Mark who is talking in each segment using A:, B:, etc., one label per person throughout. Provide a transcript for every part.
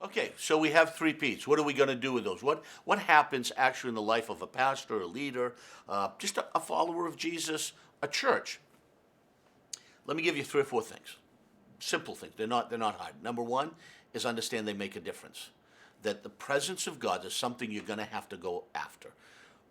A: Okay, so we have three P's. What are we going to do with those? What happens actually in the life of a pastor, a leader, just a follower of Jesus, a church? Let me give you three or four things. Simple things. They're not hard. Number one is understand they make a difference. That the presence of God is something you're going to have to go after.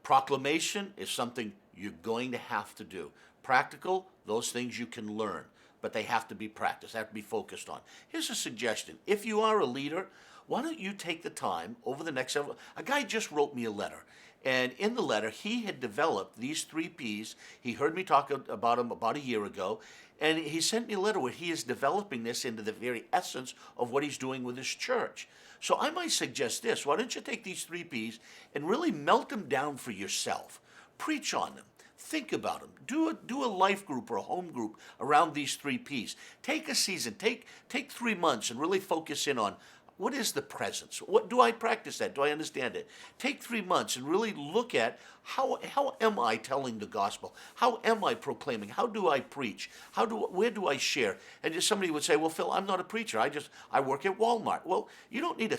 A: Proclamation is something you're going to have to do. Practical, those things you can learn, but they have to be practiced, they have to be focused on. Here's a suggestion. If you are a leader, why don't you take the time over the next several, a guy just wrote me a letter. And in the letter, he had developed these three P's. He heard me talk about them about a year ago. And he sent me a letter where he is developing this into the very essence of what he's doing with his church. So I might suggest this. Why don't you take these three P's and really melt them down for yourself? Preach on them. Think about them. Do a life group or a home group around these three P's. Take a season. Take 3 months and really focus in on what is the presence? What do I practice that? Do I understand it? Take 3 months and really look at how am I telling the gospel? How am I proclaiming? How do I preach? Where do I share? And just somebody would say, well, Phil, I'm not a preacher. I work at Walmart. Well, you don't need a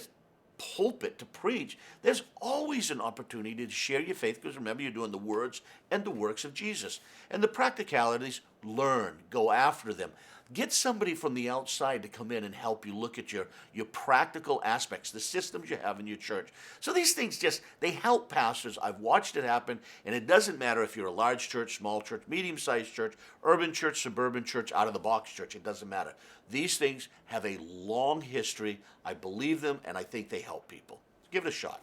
A: pulpit to preach. There's always an opportunity to share your faith because remember, you're doing the words and the works of Jesus. And the practicalities, learn, go after them. Get somebody from the outside to come in and help you look at your practical aspects, the systems you have in your church. So these things they help pastors. I've watched it happen, and it doesn't matter if you're a large church, small church, medium-sized church, urban church, suburban church, out-of-the-box church. It doesn't matter. These things have a long history. I believe them, and I think they help people. Give it a shot.